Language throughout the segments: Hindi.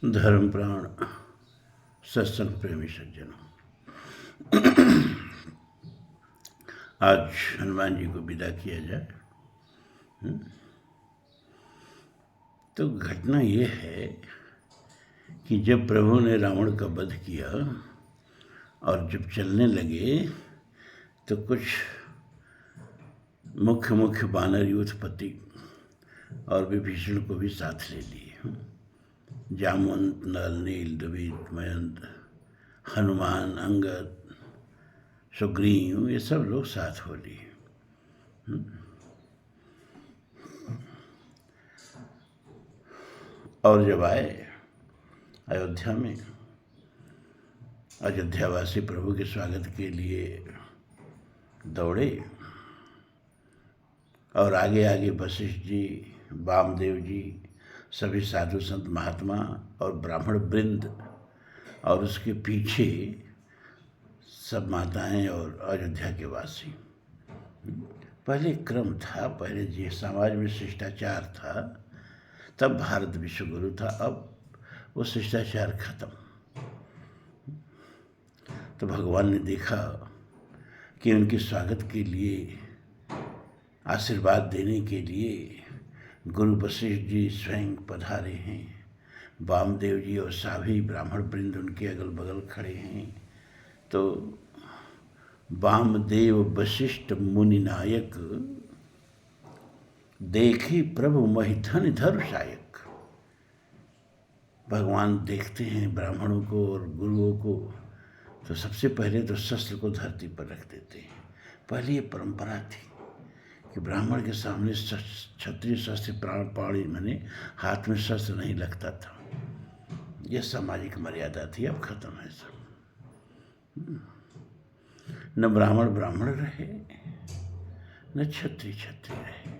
धर्म प्राण सत्संग प्रेमी सज्जनों, आज हनुमान जी को विदा किया जाए। तो घटना ये है कि जब प्रभु ने रावण का वध किया और जब चलने लगे तो कुछ मुख्य वानर यूथपति और विभीषण को भी साथ ले लिए। जामवंत, नल, नील, द्विविद, मयंत, हनुमान, अंगद, सुग्रीव, ये सब लोग साथ हो लिए। और जब आए अयोध्या में, अयोध्यावासी प्रभु के स्वागत के लिए दौड़े और आगे आगे वशिष्ठ जी, वामदेव जी, सभी साधु संत महात्मा और ब्राह्मण वृंद, और उसके पीछे सब माताएं और अयोध्या के वासी। पहले क्रम था, पहले जी समाज में शिष्टाचार था, तब भारत विश्वगुरु था। अब वो शिष्टाचार खत्म। तो भगवान ने देखा कि उनके स्वागत के लिए, आशीर्वाद देने के लिए गुरु वशिष्ठ जी स्वयं पधारे हैं। वामदेव जी और सभी ब्राह्मण वृंद उनके अगल बगल खड़े हैं। तो वामदेव वशिष्ठ मुनि नायक, देखे प्रभु महि धन धर्म सायक। भगवान देखते हैं ब्राह्मणों को और गुरुओं को, तो सबसे पहले तो शस्त्र को धरती पर रख देते हैं। पहले ये परंपरा थी कि ब्राह्मण के सामने क्षत्रिय शस्त्र प्राण पाणी माने हाथ में शस्त्र नहीं लगता था। यह सामाजिक मर्यादा थी, अब खत्म है सब। न ब्राह्मण ब्राह्मण रहे, न क्षत्रिय क्षत्रिय रहे,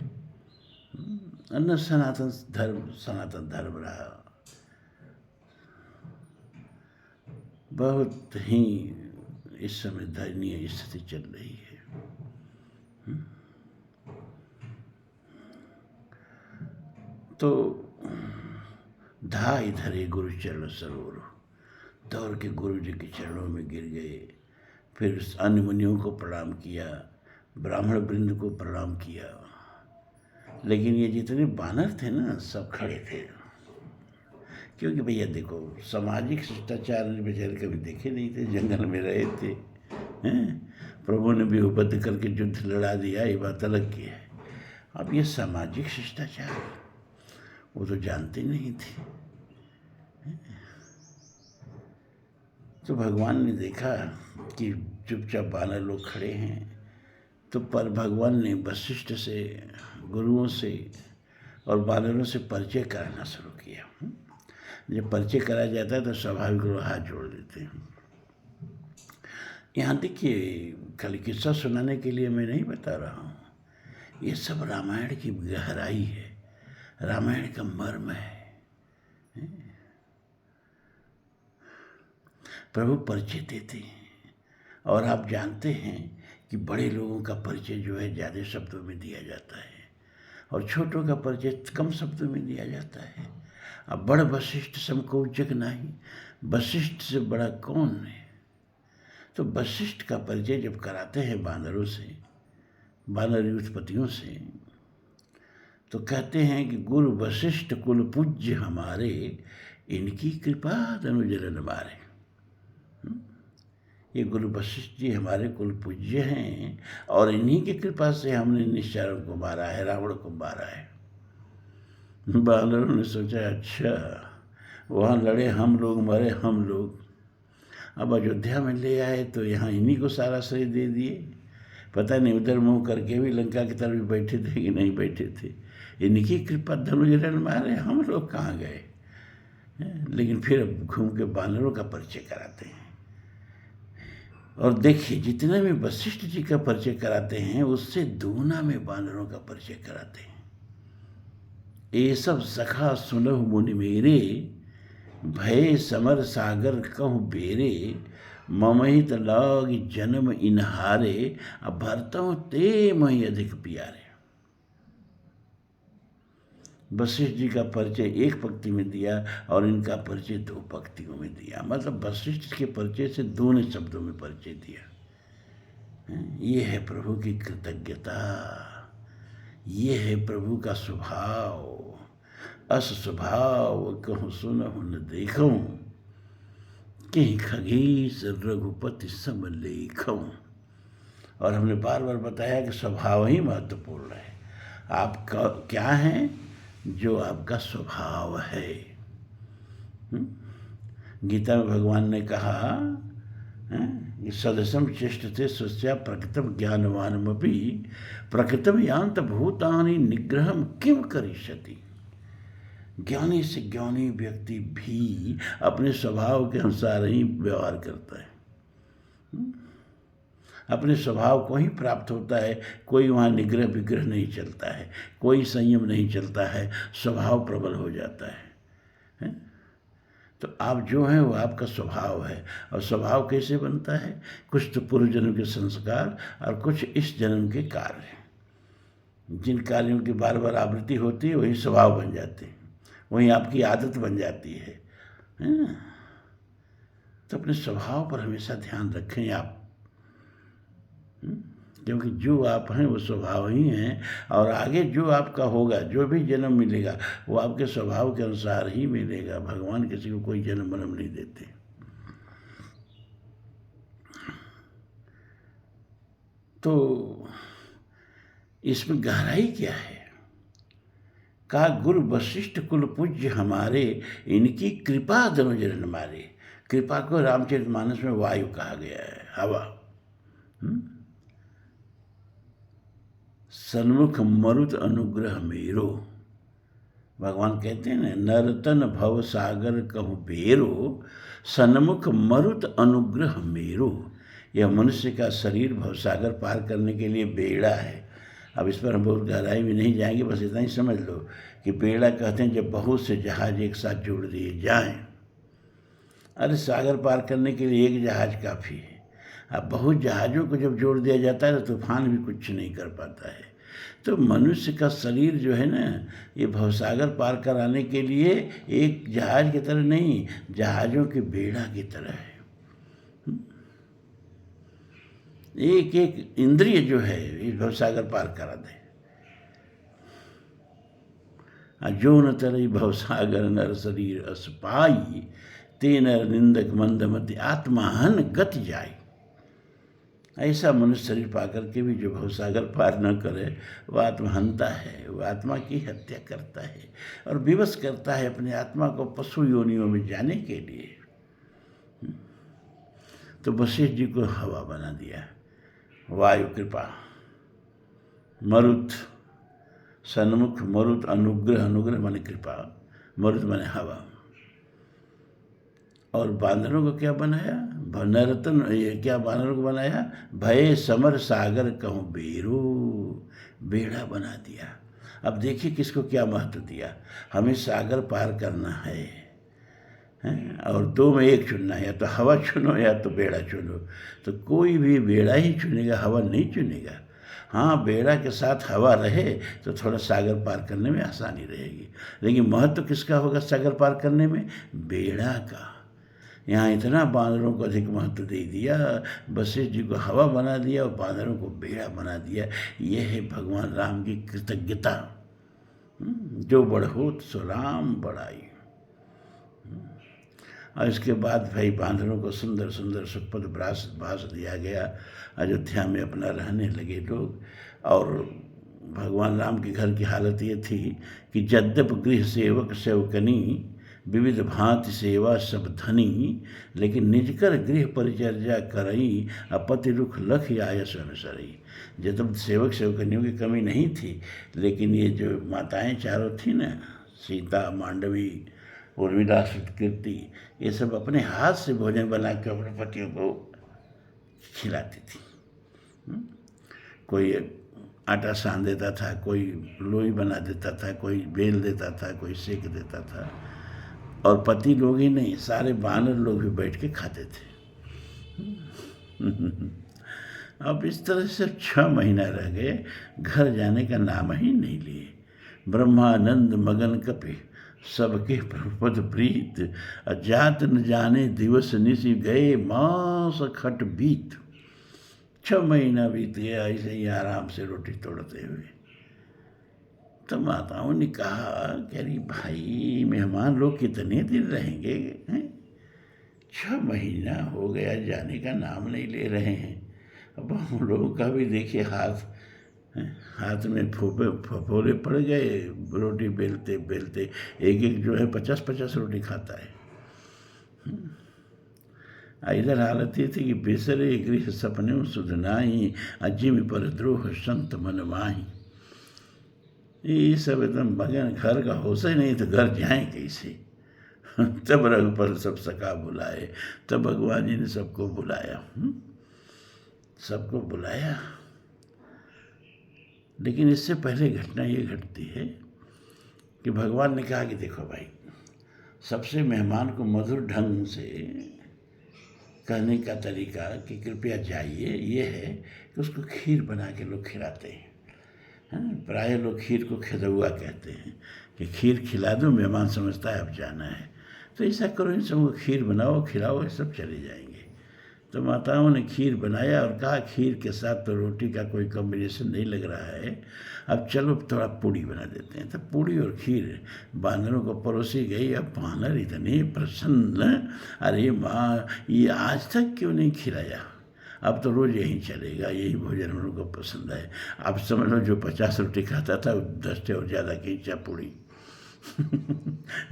न सनातन धर्म रहा। बहुत ही इस समय दयनीय स्थिति चल रही है। तो धा इधर ही गुरु चरण सरोवर, दौड़ के गुरु जी के चरणों में गिर गए। फिर अन्य मुनियों को प्रणाम किया, ब्राह्मण वृंद को प्रणाम किया। लेकिन ये जितने वानर थे ना, सब खड़े थे, क्योंकि भैया देखो, सामाजिक शिष्टाचार बेचारे कभी देखे नहीं थे, जंगल में रहे थे। प्रभु ने भी उपद्ध करके युद्ध लड़ा दिया, ये बात अलग की है। अब ये सामाजिक शिष्टाचार वो तो जानते नहीं थे। तो भगवान ने देखा कि चुपचाप वानर लोग खड़े हैं, तो पर भगवान ने वशिष्ठ से, गुरुओं से और वानरों से परिचय कराना शुरू किया। जब परिचय कराया जाता है तो स्वाभाविक लोग हाथ जोड़ देते हैं। यहाँ देखिए, खाली किस्सा सुनाने के लिए मैं नहीं बता रहा हूँ, ये सब रामायण की गहराई है, रामायण का मर्म है। प्रभु परिचय देते हैं, और आप जानते हैं कि बड़े लोगों का परिचय जो है ज़्यादा शब्दों में दिया जाता है, और छोटों का परिचय कम शब्दों में दिया जाता है। अब बड़ वशिष्ठ समको जग नाही, वशिष्ठ से बड़ा कौन है। तो वशिष्ठ का परिचय जब कराते हैं वानरों से, वानर यूथपतियों से, तो कहते हैं कि गुरु वशिष्ठ कुल पूज्य हमारे, इनकी कृपा धनुजरन मारे। ये गुरु वशिष्ठ जी हमारे कुल पूज्य हैं, और इन्हीं की कृपा से हमने निश्चरों को मारा है, रावण को मारा है। वानरों ने सोचा, अच्छा वहाँ लड़े हम लोग, मरे हम लोग, अब अयोध्या में ले आए तो यहाँ इन्हीं को सारा श्रेय दे दिए। पता नहीं उधर मुँह करके भी लंका की तरफ बैठे थे कि नहीं बैठे थे। इनकी कृपा धनुजरन मारे, हम लोग कहाँ गए। लेकिन फिर घूम के वानरों का परिचय कराते हैं। और देखिए, जितने भी वशिष्ठ जी का परिचय कराते हैं, उससे दूना में वानरों का परिचय कराते हैं। ये सब सखा सुनहु मुनि मेरे, भय समर सागर कहु बेरे, ममहित लाग जन्म इनहारे, अब भरतहु ते मही अधिक प्यारे। वशिष्ठ जी का परिचय एक पंक्ति में दिया और इनका परिचय 2 पंक्तियों में दिया। मतलब वशिष्ठ के परिचय से 2 शब्दों में परिचय दिया। ये है प्रभु की कृतज्ञता, ये है प्रभु का स्वभाव। अस स्वभाव कहूँ सुनहु न देखूं, कहीं खगेश रघुपति सम लेखूं। और हमने बार बार बताया कि स्वभाव ही महत्वपूर्ण है। आपका क्या है? जो आपका स्वभाव है। गीता में भगवान ने कहा सदसम चेष्टते स्वस्या प्रकृतम ज्ञानवानमपि प्रकृतम यान्त भूतानि निग्रहम किम करिष्यति। ज्ञानी से ज्ञानी व्यक्ति भी अपने स्वभाव के अनुसार ही व्यवहार करता है। अपने स्वभाव को ही प्राप्त होता है। कोई वहाँ निग्रह विग्रह नहीं चलता है, कोई संयम नहीं चलता है, स्वभाव प्रबल हो जाता है। तो आप जो हैं वो आपका स्वभाव है। और स्वभाव कैसे बनता है? कुछ तो पूर्व जन्म के संस्कार और कुछ इस जन्म के कार्य। जिन कार्यों की बार बार आवृत्ति होती है वही स्वभाव बन जाते हैं, वही आपकी आदत बन जाती है। तो अपने स्वभाव पर हमेशा ध्यान रखें आप, क्योंकि जो आप हैं वो स्वभाव ही हैं। और आगे जो आपका होगा, जो भी जन्म मिलेगा, वो आपके स्वभाव के अनुसार ही मिलेगा। भगवान किसी को कोई जन्म मरम नहीं देते। तो इसमें गहराई क्या है? का गुरु वशिष्ठ कुल पूज्य हमारे, इनकी कृपा धनुजन मारे। कृपा को रामचरितमानस में वायु कहा गया है, हवा। सन्मुख मरुत अनुग्रह मेरो। भगवान कहते हैं ना, नरतन भव सागर कहूँ बेरो, सन्मुख मरुत अनुग्रह मेरो। यह मनुष्य का शरीर भवसागर पार करने के लिए बेड़ा है। अब इस पर हम बहुत गहराई में नहीं जाएंगे, बस इतना ही समझ लो कि बेड़ा कहते हैं जब बहुत से जहाज एक साथ जोड़ दिए जाएं। अरे सागर पार करने के लिए एक जहाज काफ़ी है। अब बहुत जहाज़ों को जब जोड़ दिया जाता है तो तूफान भी कुछ नहीं कर पाता है। तो मनुष्य का शरीर जो है ना, ये भवसागर पार कराने के लिए एक जहाज की तरह नहीं, जहाज़ों के बेड़ा की तरह है। एक एक इंद्रिय जो है इस भवसागर पार करा दे। जो न तरई भवसागर नर शरीर अस पाई, ते नर निंदक मंदमति आत्माहन गति जाई। ऐसा मनुष्य शरीर पाकर के भी जो भवसागर पार न करे वो आत्महंता है, वो आत्मा की हत्या करता है और विवश करता है अपने आत्मा को पशु योनियों में जाने के लिए। तो वशिष्ठ जी को हवा बना दिया, वायु कृपा। मरुत सन्मुख, मरुत अनुग्रह, अनुग्रह माने कृपा, मरुत माने हवा। और बानरों को क्या बनाया? नरतन, ये क्या बानरों को बनाया? भय समर सागर कहूँ बेरो, बेड़ा बना दिया। अब देखिए किसको क्या महत्व दिया। हमें सागर पार करना है, और 2 में एक चुनना है, या तो हवा चुनो या तो बेड़ा चुनो। तो कोई भी बेड़ा ही चुनेगा, हवा नहीं चुनेगा। हाँ, बेड़ा के साथ हवा रहे तो थोड़ा सागर पार करने में आसानी रहेगी, लेकिन महत्व किसका होगा सागर पार करने में? बेड़ा का। यहाँ इतना बानरों को अधिक महत्व दे दिया, वशिष्ठ जी को हवा बना दिया और बानरों को बेड़ा बना दिया। यह है भगवान राम की कृतज्ञता। जो बढ़ोत सो राम बढ़ाई। और इसके बाद भाई बानरों को सुंदर सुंदर सुखपद भाष दिया गया। अयोध्या में अपना रहने लगे लोग। और भगवान राम के घर की हालत ये थी कि यद्यप गृह सेवक सेवकनी, विविध भांति सेवा सब धनी, लेकिन निजकर गृह परिचर्या करई, अपति रुख लख आयस अनुसरई। जब सेवक सेवकनियों की कमी नहीं थी, लेकिन ये जो माताएं चारों थी ना, सीता, मांडवी, उर्मिला, कीर्ति, ये सब अपने हाथ से भोजन बना के अपने पतियों को खिलाती थी। कोई आटा सान देता था, कोई लोई बना देता था, कोई बेल देता था, कोई सेक देता था। और पति लोग ही नहीं, सारे बानर लोग भी बैठ के खाते थे। अब इस तरह से 6 महीना रह गए, घर जाने का नाम ही नहीं लिए। ब्रह्मानंद मगन कपि सबके प्रपद प्रीत। अजात न जाने दिवस निशि गए मास खट बीत। 6 महीना बीत गया ऐसे ही आराम से रोटी तोड़ते हुए। तो माताओं ने कहा कि अरे भाई मेहमान लोग कितने दिन रहेंगे हैं? 6 महीना हो गया, जाने का नाम नहीं ले रहे हैं। अब हम लोगों का भी देखिए हाथ में फफोले पड़ गए, रोटी बेलते बेलते। एक एक जो है 50-50 रोटी खाता है। इधर हालत ये थी कि बेसरे गृह सपने सुधनाई, अजिम पर द्रोह संत मन माही। ये सब एकदम मगन, घर का होश ही नहीं तो घर जाए कैसे। तब रघुपति सब सखा बुलाए, तब भगवान जी ने सबको बुलाया। सबको बुलाया। लेकिन इससे पहले घटना ये घटती है कि भगवान ने कहा कि देखो भाई, सबसे मेहमान को मधुर ढंग से कहने का तरीका कि कृपया जाइए ये है कि उसको खीर बना के लोग खिलाते हैं। प्राय लोग खीर को खिदुआ कहते हैं कि खीर खिला दो, मेहमान समझता है अब जाना है। तो ऐसा करो, इन सबको खीर बनाओ, खिलाओ, ये सब चले जाएंगे। तो माताओं ने खीर बनाया और कहा खीर के साथ तो रोटी का कोई कॉम्बिनेशन नहीं लग रहा है, अब चलो थोड़ा पूड़ी बना देते हैं। तो पूड़ी और खीर बांदरों को परोसी गई। अब बांदर इतने प्रसन्न, अरे माँ ये आज तक क्यों नहीं खिलाया, अब तो रोज़ यही चलेगा, यही भोजन हम लोग को पसंद है। अब समझ लो जो 50 रोटी खाता था 10 से और ज़्यादा खींचा पूड़ी।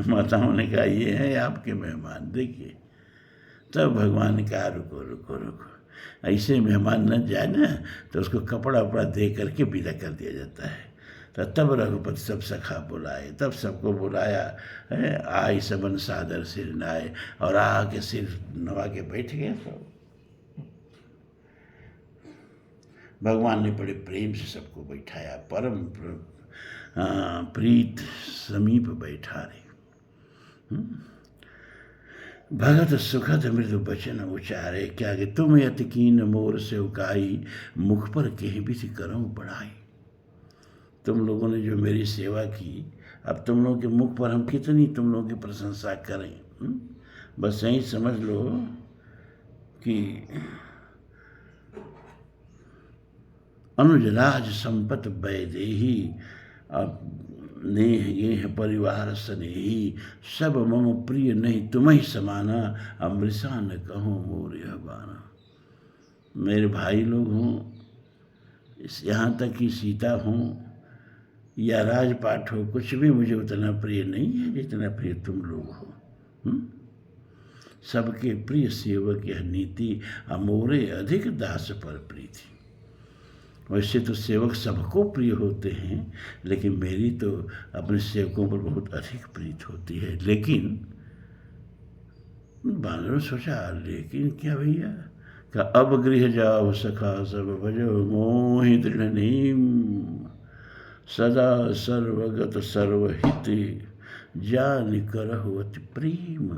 माताओं ने कहा ये है आपके मेहमान, देखिए। तब भगवान ने कहा रुको रुको रुको, ऐसे मेहमान न जाए ना तो उसको कपड़ा वपड़ा दे करके विदा कर दिया जाता है। तो तब रघुपति सब सखा बुलाए, तब सबको बुलाया। आई सबन सादर सिर नाए, और आके सिर नवा के बैठ गए सब। भगवान ने बड़े प्रेम से सबको बैठाया, परम प्रीत समीप बैठा रे। भगत सुखद मृदु बचन उचारे, क्या कि तुम यति कीन मोर से उकाई, मुख पर कहीं भी करूँ बढ़ाई। तुम लोगों ने जो मेरी सेवा की, अब तुम लोगों के मुख पर हम कितनी तुम लोगों की प्रशंसा करें। बस यही समझ लो कि अनुजराज संपत वैदेही, अब नेह गेह परिवार स्नेही, सब मम प्रिय नहीं तुम्हें समाना, अमृषा न कहो मोर यह बाना। मेरे भाई लोग हों, यहाँ तक कि सीता हों या राजपाट हो, कुछ भी मुझे उतना प्रिय नहीं है जितना प्रिय तुम लोग हो। सबके प्रिय सेवक यह नीति, अमोरे अधिक दास पर प्रीति। वैसे तो सेवक सबको प्रिय होते हैं, लेकिन मेरी तो अपने सेवकों पर बहुत अधिक प्रीत होती है। लेकिन बानरों सोचा, लेकिन क्या भैया, का अब गृह जाओ सखा सब भजो, मोहि दृढ़ नीम, सदा सर्वगत सर्वहित, जान करहु अति प्रेम।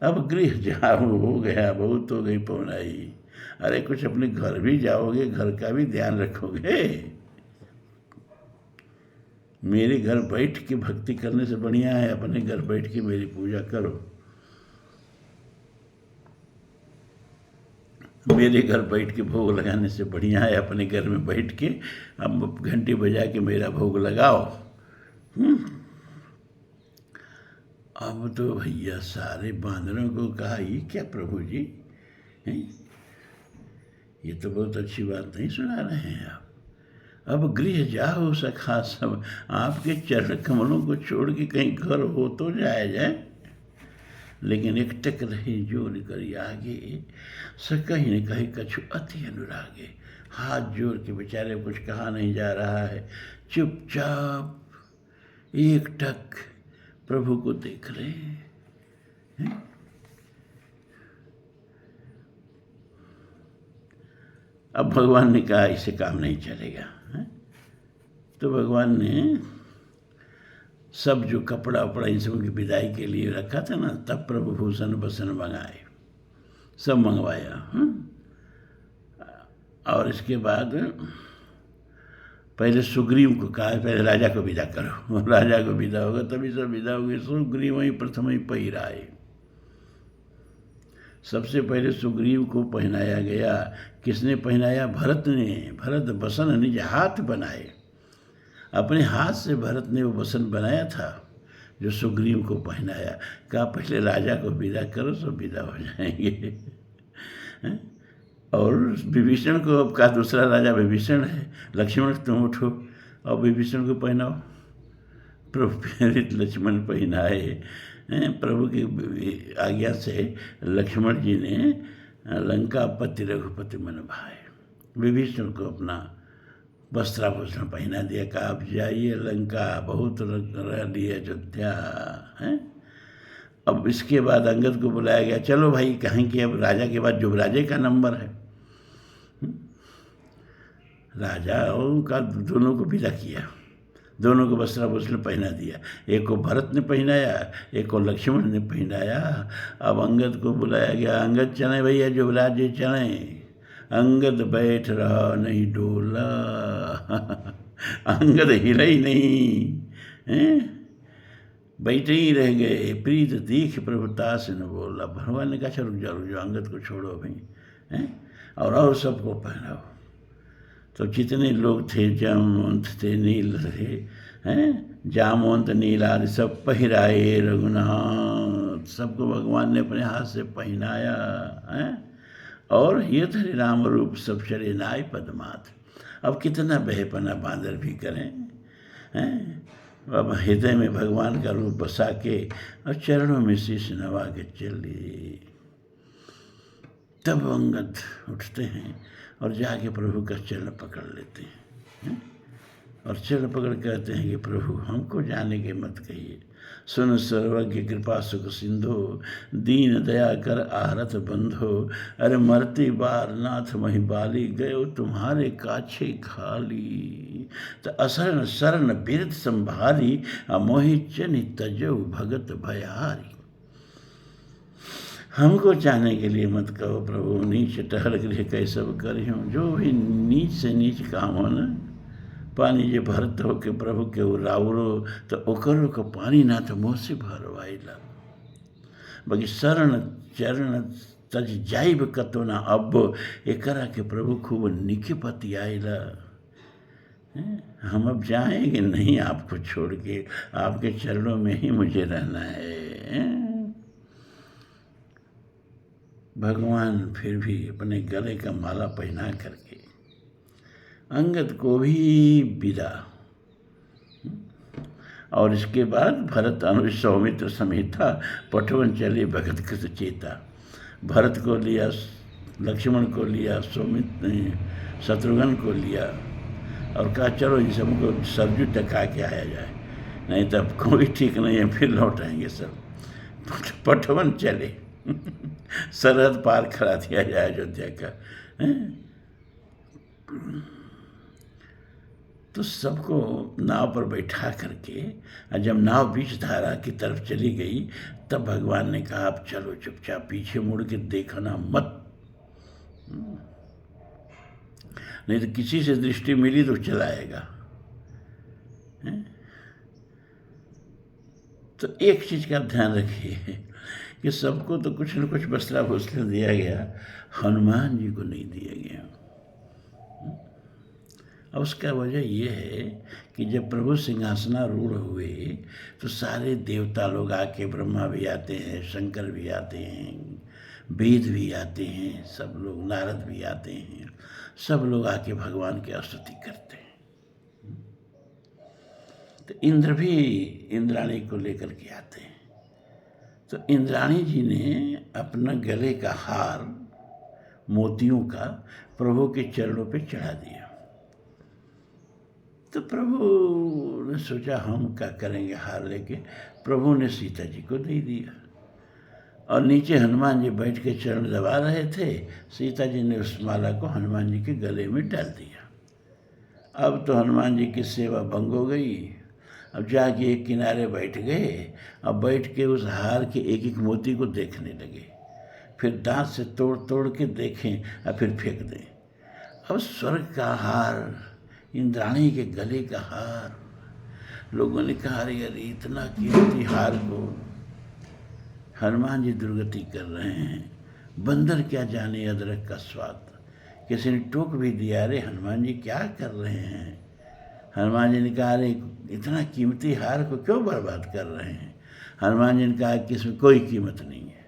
अब गृह जाओ, हो गया, बहुत हो गई पौनाई। अरे कुछ अपने घर भी जाओगे, घर का भी ध्यान रखोगे। मेरे घर बैठ के भक्ति करने से बढ़िया है अपने घर बैठ के मेरी पूजा करो। मेरे घर बैठ के भोग लगाने से बढ़िया है अपने घर में बैठ के अब घंटी बजा के मेरा भोग लगाओ। अब तो भैया सारे बांदरों को कहा, ये क्या प्रभु जी हैं? ये तो बहुत अच्छी बात नहीं सुना रहे हैं आप। अब गृह जाओ सखा सब, आपके चरण कमलों को छोड़ के कहीं घर हो तो जाए। लेकिन एकटक रहे जोर करी आगे, कहीं न कहीं कछु अति अनुरागे। हाथ जोड़ के बेचारे कुछ कहा नहीं जा रहा है, चुपचाप एकटक प्रभु को देख रहे हैं। अब भगवान ने कहा इससे काम नहीं चलेगा। तो भगवान ने सब जो कपड़ा वपड़ा इन सब की विदाई के लिए रखा था ना, तब प्रभु भूषण बसन मंगाए, सब मंगवाया। और इसके बाद पहले सुग्रीव को कहा पहले राजा को विदा करो, राजा को विदा होगा तभी सब विदा होंगे। सुग्रीव ही प्रथम ही पहिराए, सबसे पहले सुग्रीव को पहनाया गया। किसने पहनाया? भरत ने। भरत बसन निज हाथ बनाए, अपने हाथ से भरत ने वो बसन बनाया था जो सुग्रीव को पहनाया। कहा पहले राजा को विदा करो, सब विदा हो जाएंगे। और विभीषण को अब कहा दूसरा राजा विभीषण है, लक्ष्मण तुम उठो और विभीषण को पहनाओ। प्रभु प्रेरित लक्ष्मण पहनाए। प्रभु की आज्ञा से लक्ष्मण जी ने लंकापति रघुपति मन भाए विभीषण को अपना वस्त्राभूषण पहना दिया। कहा आप जाइए लंका, बहुत रह लिया अयोध्या है। अब इसके बाद अंगद को बुलाया गया, चलो भाई कहें कि अब राजा के बाद युवराजे का नंबर है। राजा का दोनों को विदा किया, दोनों को वस्त्राभूषण पहना दिया। एक को भरत ने पहनाया, एक को लक्ष्मण ने पहनाया। अब अंगद को बुलाया गया, अंगद चले भैया युवराज जी चलें। अंगद बैठ रहा नहीं डोला, अंगद हिला ही नहीं, बैठे ही रह गए। प्रीत देख प्रभुता से न बोला। भगवान ने कहा रुक जाओ अंगद को छोड़ो भाई, और सबको पहनाओ। तो जितने लोग थे, जामवंत थे, नील थे, जामवंत नील आदि सब पहिराए रघुनाथ। सबको भगवान ने अपने हाथ से पहनाया है। और ये हरि राम रूप सब चले नाय पदमात। अब कितना बहेपना बांदर भी करें, अब हृदय में भगवान का रूप बसा के और चरणों में शीश नवा के चलिए। तब अंगद उठते हैं और जाके प्रभु का चरण पकड़ लेते हैं, और चरण पकड़ कहते हैं कि प्रभु हमको जाने के मत कहिए। सुन सर्वज्ञ कृपा सुख सिंधु, दीन दया कर आहरत बंधो। अरे मरती बार नाथ मही बाली, गयो तुम्हारे काछे खाली। तो असरण शरण बिरत संभारी, अमोहि चनि तजो भगत भयारी। हमको चाहने के लिए मत कहो प्रभु, नीच टहल गृह कैसब करियो। जो भी नीच से नीच काम हो न, पानी जे भरत हो के प्रभु के राउरो, तो ओकरो को पानी ना तो मुँह से भरवाइला। बाकी शरण चरण तज जाइब कतो ना अब, एकरा के प्रभु खूब निकपति आइला। हम अब जाएंगे नहीं आपको छोड़ के, आपके चरणों में ही मुझे रहना है। भगवान फिर भी अपने गले का माला पहना करके अंगद को भी विदा। और इसके बाद भरत अनुज सौमित्र समेता पटवन चले भगत कृत चेता। भरत को लिया, लक्ष्मण को लिया, सौमित्र शत्रुघ्न को लिया और कहा चलो इन सबको सरजू टका के आया जाए, नहीं तब कोई ठीक नहीं है, फिर लौट आएंगे सब। पटवन चले सरहद पार करा दिया जाए अयोध्या का। तो सबको नाव पर बैठा करके, और जब नाव बीच धारा की तरफ चली गई, तब भगवान ने कहा आप चलो चुपचाप, पीछे मुड़ के देखना मत, नहीं तो किसी से दृष्टि मिली तो चलाएगा। तो एक चीज का ध्यान रखिए कि सबको तो कुछ न कुछ वस्त्राभूषण दिया गया, हनुमान जी को नहीं दिया गया। अब उसका वजह ये है कि जब प्रभु सिंहासनारूढ़ हुए तो सारे देवता लोग आके, ब्रह्मा भी आते हैं, शंकर भी आते हैं, वेद भी आते हैं, सब लोग, नारद भी आते हैं, सब लोग आके भगवान की स्तुति करते हैं। तो इंद्र भी इंद्राणी को लेकर के आते हैं। तो इंद्राणी जी ने अपना गले का हार मोतियों का प्रभु के चरणों पे चढ़ा दिया। तो प्रभु ने सोचा हम क्या करेंगे हार लेके, प्रभु ने सीता जी को दे दिया। और नीचे हनुमान जी बैठ के चरण दबा रहे थे, सीता जी ने उस माला को हनुमान जी के गले में डाल दिया। अब तो हनुमान जी की सेवा भंग हो गई। अब जाके एक किनारे बैठ गए, अब बैठ के उस हार के एक एक मोती को देखने लगे, फिर दांत से तोड़ तोड़ के देखें और फिर फेंक दें। अब स्वर्ग का हार इंद्राणी के गले का हार। लोगों ने कहा, अरे अरे इतना कीमती हार को हनुमान जी दुर्गति कर रहे हैं, बंदर क्या जाने अदरक का स्वाद। किसी ने टोक भी दिया, अरे हनुमान जी क्या कर रहे हैं। हनुमान जी ने कहा, अरे इतना कीमती हार को क्यों बर्बाद कर रहे हैं। हनुमान जी ने कहा कि इसमें कोई कीमत नहीं है,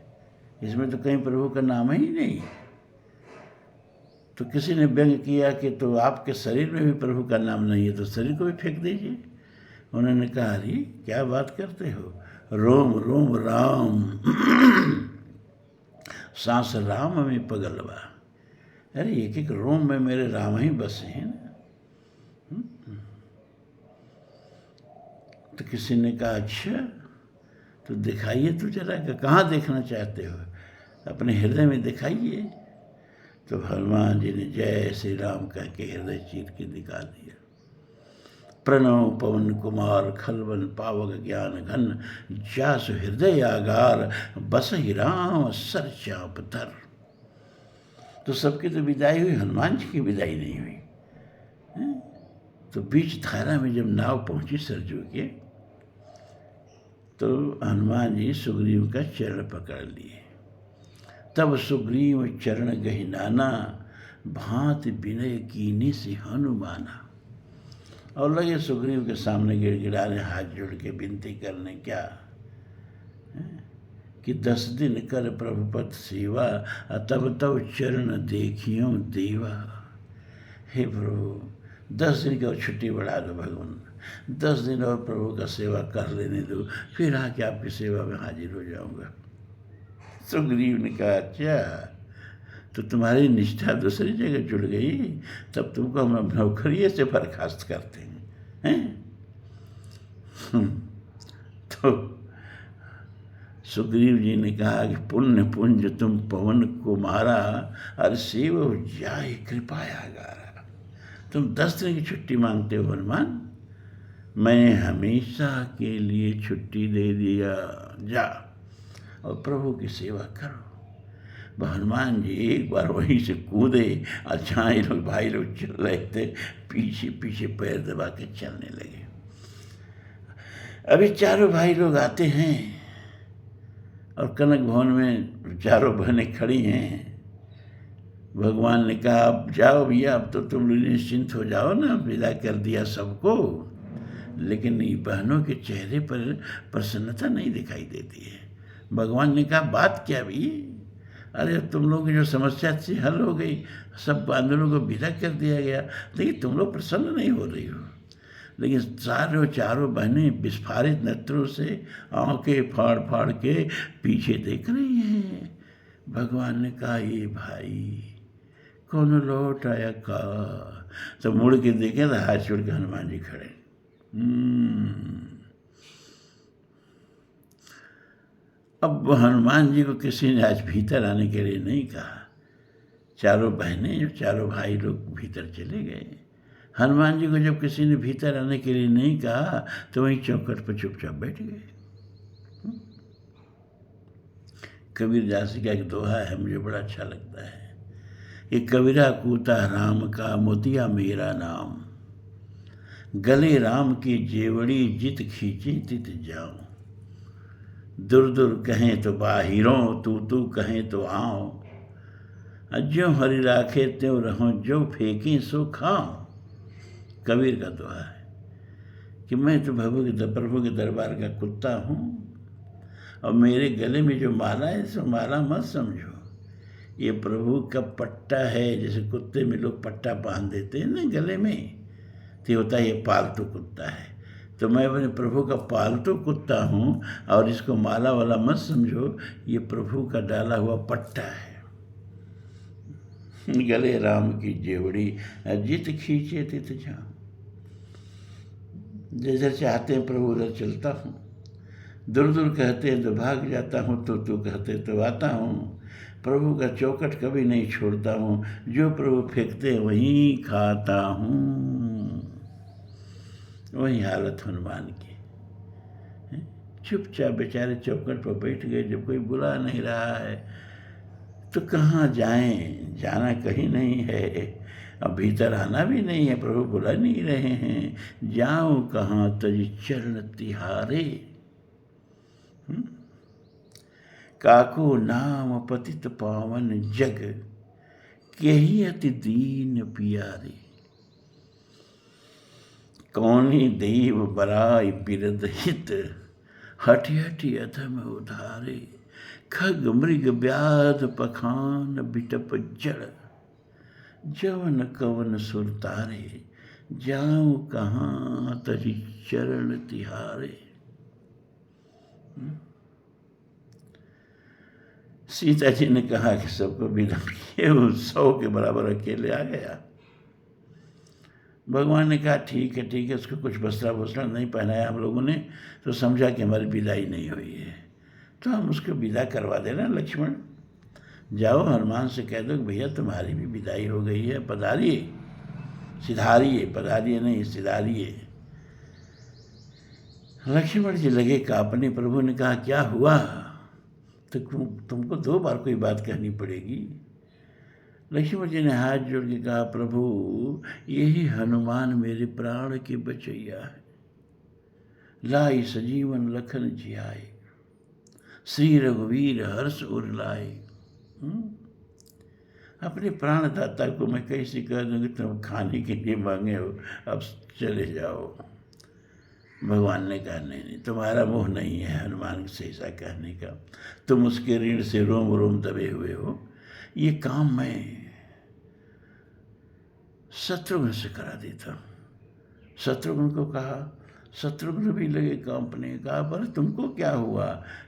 इसमें तो कहीं प्रभु का नाम ही नहीं है। तो किसी ने व्यंग किया कि तो आपके शरीर में भी प्रभु का नाम नहीं है, तो शरीर को भी फेंक दीजिए। उन्होंने कहा, अरे क्या बात करते हो, रोम रोम राम सांस राम में पगलवा। अरे एक एक रोम में मेरे राम ही बसे हैं ना। तो किसी ने कहा, अच्छा तो दिखाइए तो जरा, कहाँ देखना चाहते हो, अपने हृदय में दिखाइए। तो हनुमान जी ने जय श्री राम कह के हृदय चीर के दिखा दिया। प्रणव पवन कुमार खलवन पावक ज्ञान घन, जासु हृदय आगार बसहि राम सर चाप धर। तो सबकी तो विदाई हुई, हनुमान जी की विदाई नहीं हुई। तो बीच धारा में जब नाव पहुंची सरजू के, तो हनुमान जी सुग्रीव का चरण पकड़ लिए। तब सुग्रीव चरण गहि नाना, भांति विनय कीनी से हनुमाना। और लगे सुग्रीव के सामने गिड़गिड़ाने, हाथ जोड़ के विनती करने, क्या कि 10 दिन कर प्रभुपत सेवा, तब तब चरण देखियो देवा। हे प्रभु 10 दिन की और छुट्टी बढ़ा दो भगवान, 10 दिन और प्रभु का सेवा कर लेने दो, फिर आके आपकी सेवा में हाजिर हो जाऊंगा। सुग्रीव ने कहा, अच्छा तो तुम्हारी निष्ठा दूसरी जगह जुड़ गई, तब तुमको हम नौकरिये से बर्खास्त करते हैं। तो सुग्रीव जी ने कहा कि पुण्य पुंज तुम पवन कुमारा, अरे सेव जाय कृपाया गारा। तुम 10 दिन की छुट्टी मांगते हो हनुमान, मैं हमेशा के लिए छुट्टी दे दिया, जा और प्रभु की सेवा करो। हनुमान जी एक बार वहीं से कूदे, अच्छा ये लोग भाई लोग चल रहे थे, पीछे पीछे पैर दबा के चलने लगे। अभी चारों भाई लोग आते हैं और कनक भवन में चारों बहनें खड़ी हैं। भगवान ने कहा, अब जाओ भैया, अब तो तुम लोग निश्चिंत हो जाओ ना, विदा कर दिया सबको। लेकिन ये बहनों के चेहरे पर प्रसन्नता नहीं दिखाई देती है। भगवान ने कहा, बात क्या भी, अरे तुम लोग की जो समस्या थी हल हो गई, सब बांधवों को विदा कर दिया गया, लेकिन तुम लोग प्रसन्न नहीं हो रही हो। लेकिन चारों बहनें विस्फारित नेत्रों से आंखें फाड़ फाड़ के पीछे देख रही हैं। भगवान ने कहा, ये भाई कौन लौट आया का। तो मुड़ के देखे तो हाथ छोड़ के हनुमान जी खड़े। अब हनुमान जी को किसी ने आज भीतर आने के लिए नहीं कहा। चारों बहनें, जो चारों भाई लोग भीतर चले गए। हनुमान जी को जब किसी ने भीतर आने के लिए नहीं कहा, तो वहीं चौखट पर चुपचाप बैठ गए। कबीरदास का एक दोहा है, मुझे बड़ा अच्छा लगता है। ये कबीरा कूता राम का, मोतिया मेरा नाम, गले राम की जेवड़ी, जित खींचे तित जाऊं। दूर दूर कहें तो बाहिरों, तू तू कहें तो आओ। ज्यों हरि राखे त्यों रहो, जो फेंकें सो खाओ। कबीर का दोहा है कि मैं तो प्रभु के दरबार का कुत्ता हूँ, और मेरे गले में जो माला है सो माला मत समझो, ये प्रभु का पट्टा है। जैसे कुत्ते में लोग पट्टा बांध देते हैं ना गले में, तो होता है ये पालतू कुत्ता है। तो मैं अपने प्रभु का पालतू कुत्ता हूँ, और इसको माला वाला मत समझो, ये प्रभु का डाला हुआ पट्टा है। गले राम की जेवड़ी, जित खींचे तित जाऊं। जिधर चाहते हैं प्रभु उधर चलता हूँ, दूर दूर कहते हैं तो भाग जाता हूँ, तो तू कहते तो आता हूँ। प्रभु का चौखट कभी नहीं छोड़ता हूँ, जो प्रभु फेंकते वहीं खाता हूँ। वही हालत हनुमान की। चुपचाप बेचारे चौखट पर बैठ गए। जब कोई बुला नहीं रहा है तो कहाँ जाएं, जाना कहीं नहीं है। अब भीतर आना भी नहीं है, प्रभु बुला नहीं रहे हैं। जाऊं कहाँ तज चरण तिहारे, काको नाम पतित पावन जग, केही अति दीन पियारे। कौनी देव बराई बिरद हित, हठि हठि अधम उधारे। खग मृग व्याध पखान बिटप जड़, जवन कवन सुरतारे। जाऊं कहाँ तजी चरण तिहारे। सीता जी ने कहा कि सबको विदा किए, वो 100 के बराबर अकेले आ गया। भगवान ने कहा ठीक है ठीक है, उसको कुछ वस्त्र वस्त्र नहीं पहनाया हम लोगों ने, तो समझा कि हमारी विदाई नहीं हुई है, तो हम उसको विदा करवा देना। लक्ष्मण जाओ हनुमान से कह दो कि भैया तुम्हारी भी विदाई हो गई है, पधारिए, सिधारिए, पधारिए नहीं सिधारिए। लक्ष्मण जी लगे कांपने। प्रभु ने कहा क्या हुआ, तो तुमको 2 बार कोई बात कहनी पड़ेगी। लक्ष्मण जी ने हाथ जोड़ के कहा प्रभु यही हनुमान मेरे प्राण के बचैया है। लाई सजीवन लखन जियाए, श्री रघुवीर हर्ष उर लाए। अपने प्राणदाता को मैं कैसे कह दूँ कि तुम खाने के लिए मांगे हो, अब चले जाओ। भगवान ने कहा नहीं, तुम्हारा मोह नहीं है हनुमान से ऐसा कहने का, तुम उसके ऋण से रोम रोम दबे हुए हो। ये काम मैं शत्रुघ्न से करा देता हूँ। शत्रुघ्न को कहा, शत्रुघ्न भी लगे कांपने। कहा पर तुमको क्या हुआ।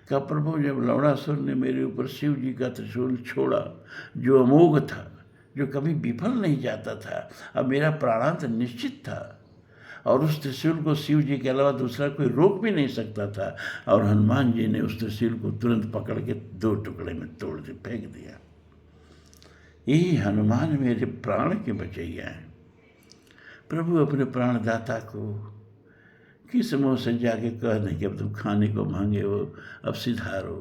कहा प्रभु जब लवणासुर ने मेरे ऊपर शिव जी का त्रिशूल छोड़ा, जो अमोघ था, जो कभी विफल नहीं जाता था, अब मेरा प्राणांत निश्चित था, और उस त्रिशूल को शिव जी के अलावा दूसरा कोई रोक भी नहीं सकता था, और हनुमान जी ने उस त्रिशूल को तुरंत पकड़ के 2 टुकड़े में तोड़ दे फेंक दिया। यही हनुमान मेरे प्राण के बचैया हैं। प्रभु अपने प्राणदाता को किस मुँह से जाके कह दें कि अब तुम खाने को मांगे हो, अब सिधारो।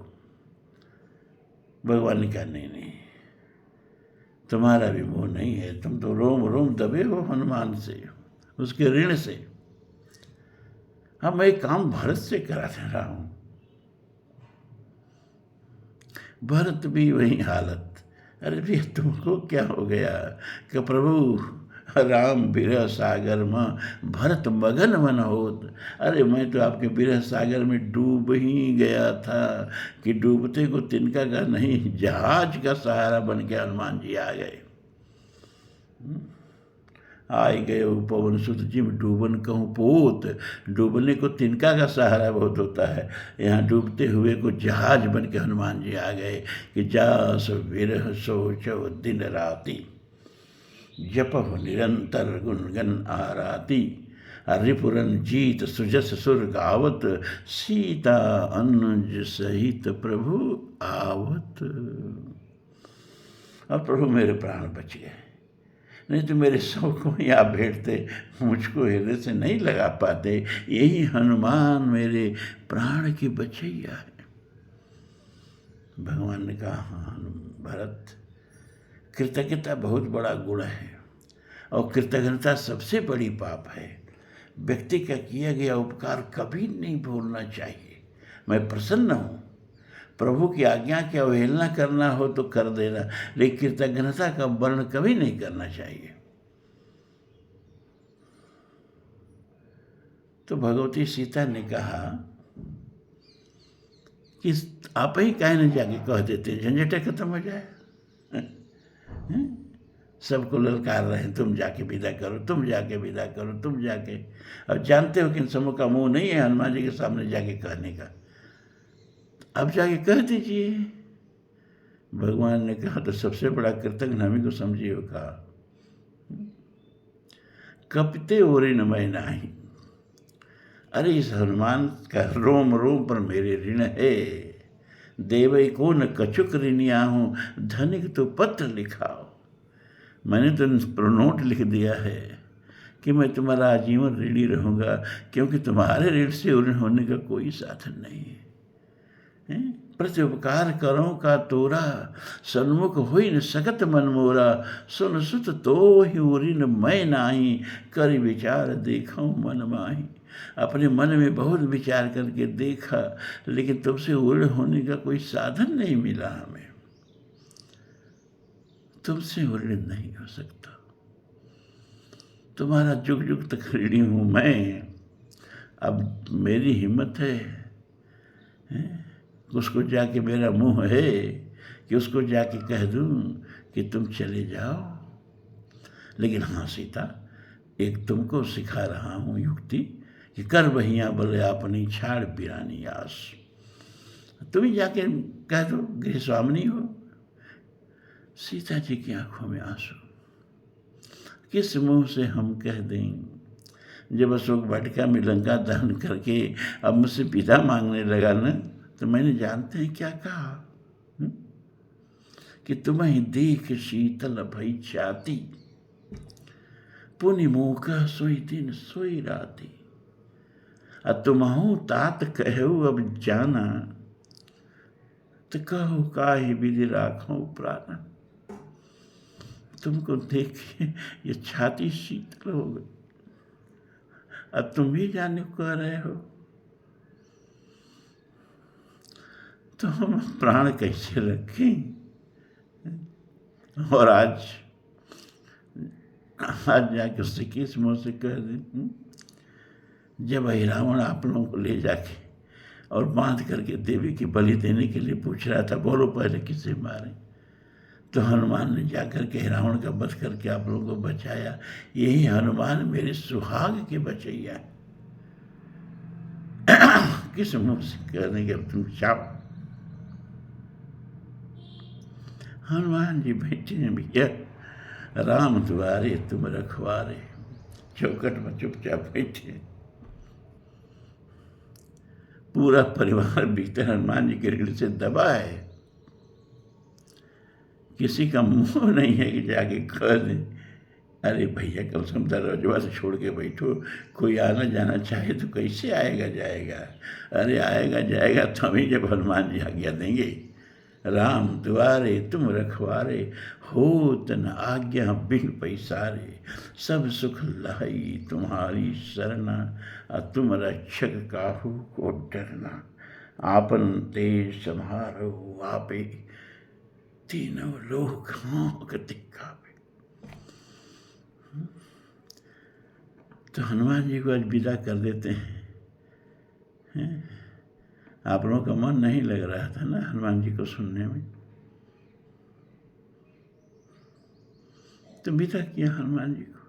भगवान ने कहा नहीं, तुम्हारा भी मोह नहीं है, तुम तो रोम रोम दबे हो हनुमान से, उसके ऋण से। अब मैं एक काम भरत से करा दे रहा हूं। भरत भी वही हालत। अरे भैया तुमको क्या हो गया। कि प्रभु राम बिरह सागर में भरत मगन मन होत। अरे मैं तो आपके बिरह सागर में डूब ही गया था कि डूबते को तिनका का नहीं, जहाज का सहारा बन के हनुमान जी आ गए। आए गए पवन सुत जिम डूबन कहूँ पोत। डूबने को तिनका का सहारा बहुत होता है, यहाँ डूबते हुए को जहाज बन के हनुमान जी आ गए कि जास विरह सोचो दिन राति, जपह निरंतर गुणगन आराती। रिपुरन जीत सुजस सुर गावत, सीता अनुज सहित प्रभु आवत। अब प्रभु मेरे प्राण बच गए, नहीं तो मेरे शव को यहाँ बैठते, मुझको हृदय से नहीं लगा पाते। यही हनुमान मेरे प्राण की बचैया है। भगवान ने कहा हाँ भरत, कृतज्ञता बहुत बड़ा गुण है, और कृतज्ञता सबसे बड़ी पाप है। व्यक्ति का किया गया उपकार कभी नहीं भूलना चाहिए। मैं प्रसन्न हूँ, प्रभु की आज्ञा की अवहेलना करना हो तो कर देना, लेकिन कृतज्ञता का वर्ण कभी नहीं करना चाहिए। तो भगवती सीता ने कहा कि आप ही काहे न जाके कह देते, झंझटे खत्म हो जाए। सबको ललकार रहे हैं, तुम जाके विदा करो, तुम जाके विदा करो, तुम जाके। अब जानते हो कि इन समूह का मुंह नहीं है हनुमान जी के सामने जाके कहने का, अब जाके कह दीजिए। भगवान ने कहा तो सबसे बड़ा कृतज्ञ हमें को समझिए। कहा कपते ओरे न मैं नाही। अरे इस हनुमान का रोम रोम पर मेरे ऋण है। देवई को न कछुक ऋणिया हूँ, धनिक तो पत्र लिखाओ। मैंने तो नोट लिख दिया है कि मैं तुम्हारा आजीवन ऋणी रहूँगा, क्योंकि तुम्हारे ऋण से ऋण होने का कोई साधन नहीं है। प्रत्युपकार करो का तोरा, सन्मुख हुई न सकत मन मोरा, सुन सुत तो ही उरिन मैं नाही, कर विचार देखो मन माही। अपने मन में बहुत विचार करके देखा, लेकिन तुमसे उड़ होने का कोई साधन नहीं मिला हमें, तुमसे उड़न नहीं हो सकता। तुम्हारा जुग जुग तक ऋणी हूँ मैं। अब मेरी हिम्मत है उसको जाके, मेरा मुंह है कि उसको जाके कह दूं कि तुम चले जाओ। लेकिन हाँ सीता, एक तुमको सिखा रहा हूँ युक्ति कि कर बहिया बोले अपनी छाड़ पिरानी आस। तुम ही जाके कह दो, गृह स्वामिनी हो। सीता जी की आंखों में आंसू, किस मुंह से हम कह दें। जब अशोक वाटिका में लंका दहन करके अब मुझसे विदा मांगने लगा न, तो मैंने जानते हैं क्या कहा कि तुम्हें देख शीतल भई छाती, पुनि मौका सोई दिन सोई राती। तुमहु तात कहु अब जाना, तो कहो काहे विधि राखो प्राणा। तुमको देख के ये छाती शीतल हो गई, अब तुम भी जाने को कह रहे हो, तो हम प्राण कैसे रखें। और आज जाके उससे किस मुँह से कह दें। जब रावण आप लोगों को ले जाके और बांध करके देवी की बलि देने के लिए पूछ रहा था, बोलो पहले किसे मारे, तो हनुमान ने जाकर के रावण का वध करके आप लोगों को बचाया। यही हनुमान मेरे सुहाग के बचैया। किस मुँह से कहने के तुम जाओ। हनुमान जी बैठे हैं भैया, राम द्वारे तुम रखवारे, चौखट में चुपचाप बैठे। पूरा परिवार भीतर हनुमान जी के रीढ़ से दबा है। किसी का मुंह नहीं है कि जाके कह दे, अरे भैया कम से कम दरवाजा से छोड़ के बैठो, कोई आना जाना चाहे तो कैसे आएगा जाएगा। अरे आएगा जाएगा तो हमें जब हनुमान जी आज्ञा देंगे। राम द्वारे तुम रखवारे, होत न आज्ञा बिन पैसारे, सब सुख लाई तुम्हारी सरना, तुम रक्षक काहू को डरना। आपन तेज समारो आपे, तीनों लोक हाँक दिखावे। तो हनुमान जी को आज विदा कर देते हैं। आप लोगों का मन नहीं लग रहा था ना हनुमान जी को सुनने में, तो विदा किया हनुमान जी को।